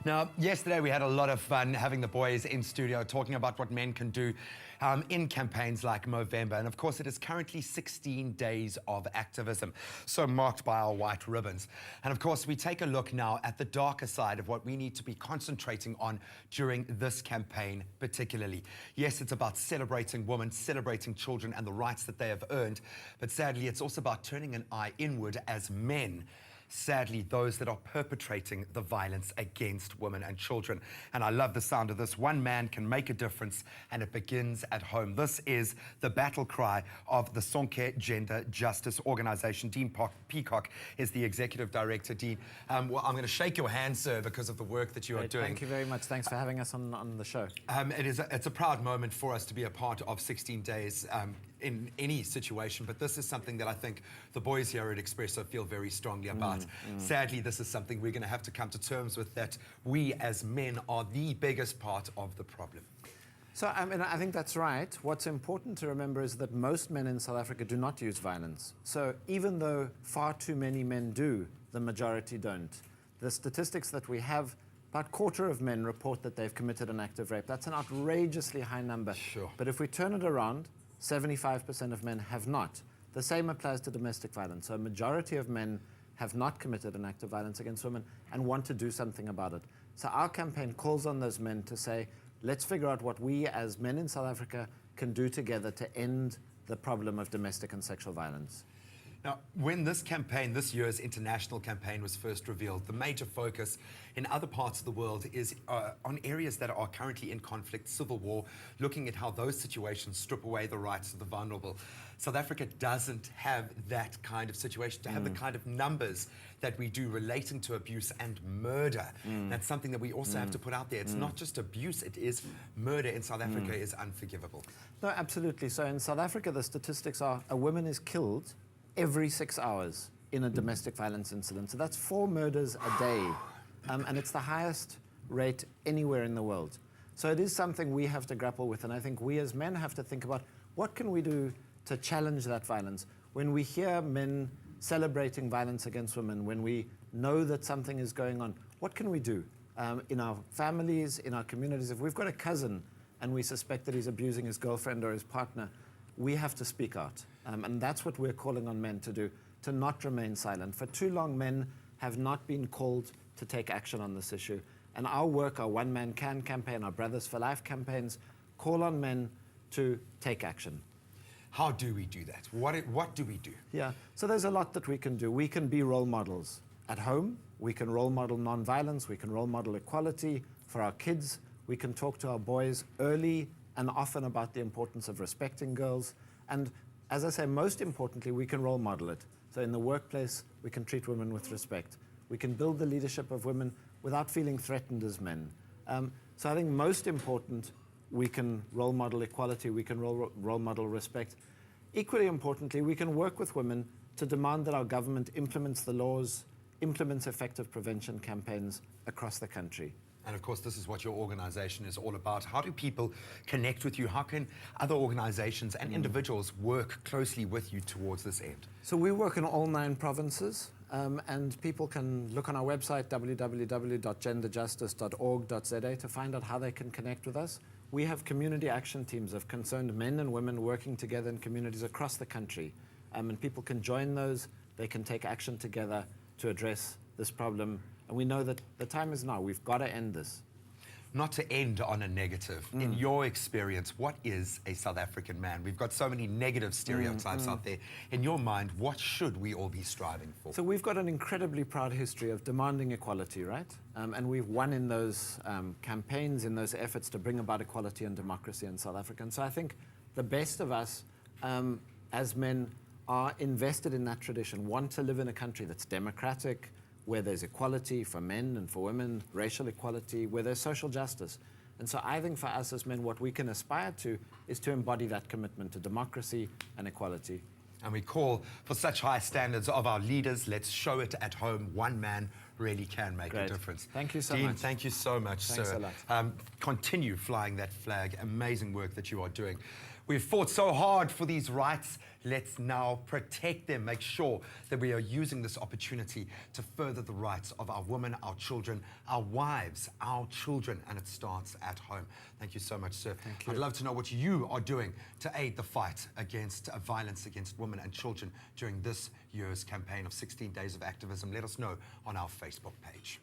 Now, yesterday we had a lot of fun having the boys in studio talking about what men can do in campaigns like Movember. And of course, it is currently 16 days of activism, so marked by our white ribbons. And of course, we take a look now at the darker side of what we need to be concentrating on during this campaign particularly. Yes, it's about celebrating women, celebrating children and the rights that they have earned. But sadly, it's also about turning an eye inward as men. Sadly, those that are perpetrating the violence against women and children. And I love the sound of this. One man can make a difference, and it begins at home. This is the battle cry of the Sonke Gender Justice organization. Dean Peacock is the executive director. Dean, well, I'm going to shake your hand, sir, because of the work that you are doing. Thank you very much. Thanks for having us on the show. It's a proud moment for us to be a part of 16 days in any situation, but this is something that I think the boys here at Expresso feel very strongly about. Sadly, this is something we're going to have to come to terms with, that we as men are the biggest part of the problem. So, I think that's right. What's important to remember is that most men in South Africa do not use violence. So even though far too many men do, the majority don't. The statistics that we have, about a quarter of men report that they've committed an act of rape. That's an outrageously high number. Sure. But if we turn it around, 75% of men have not. The same applies to domestic violence. So a majority of men have not committed an act of violence against women and want to do something about it. So our campaign calls on those men to say, let's figure out what we as men in South Africa can do together to end the problem of domestic and sexual violence. Now, when this campaign, this year's international campaign, was first revealed, the major focus in other parts of the world is on areas that are currently in conflict, civil war, looking at how those situations strip away the rights of the vulnerable. South Africa doesn't have that kind of situation, to have the kind of numbers that we do relating to abuse and murder. That's something that we also have to put out there. It's not just abuse, it is murder in South Africa is unforgivable. No, absolutely. So in South Africa, the statistics are a woman is killed every 6 hours in a domestic violence incident. So that's 4 murders a day. And it's the highest rate anywhere in the world. So it is something we have to grapple with. And I think we as men have to think about, what can we do to challenge that violence? When we hear men celebrating violence against women, when we know that something is going on, what can we do? In our families, in our communities, if we've got a cousin and we suspect that he's abusing his girlfriend or his partner, we have to speak out. And that's what we're calling on men to do, to not remain silent. For too long, men have not been called to take action on this issue. And our work, our One Man Can campaign, our Brothers for Life campaigns, call on men to take action. How do we do that? What do we do? Yeah, so there's a lot that we can do. We can be role models. At home, we can role model non-violence, we can role model equality for our kids, we can talk to our boys early and often about the importance of respecting girls. And as I say, most importantly, we can role model it. So in the workplace, we can treat women with respect. We can build the leadership of women without feeling threatened as men. So I think most important, we can role model equality, we can role model respect. Equally importantly, we can work with women to demand that our government implements the laws, implements effective prevention campaigns across the country. And of course, this is what your organization is all about. How do people connect with you? How can other organizations and individuals work closely with you towards this end? So we work in all 9 provinces, and people can look on our website, www.genderjustice.org.za, to find out how they can connect with us. We have community action teams of concerned men and women working together in communities across the country. And people can join those, they can take action together to address this problem. And we know that the time is now. We've got to end this. Not to end on a negative. In your experience, what is a South African man? We've got so many negative stereotypes out there. In your mind, what should we all be striving for? So we've got an incredibly proud history of demanding equality, right? And we've won in those campaigns, in those efforts to bring about equality and democracy in South Africa. And so I think the best of us as men are invested in that tradition, want to live in a country that's democratic, where there's equality for men and for women, racial equality, where there's social justice. And so I think for us as men, what we can aspire to is to embody that commitment to democracy and equality. And we call for such high standards of our leaders. Let's show it at home. One man really can make a difference. Thank you so Dean, much. thank you so much, Thanks sir. a lot. Continue flying that flag. Amazing work that you are doing. We've fought so hard for these rights. Let's now protect them, make sure that we are using this opportunity to further the rights of our women, our children, our wives, our children, and it starts at home. Thank you so much, sir. Thank you. I'd love to know what you are doing to aid the fight against violence against women and children during this year's campaign of 16 Days of Activism. Let us know on our Facebook page.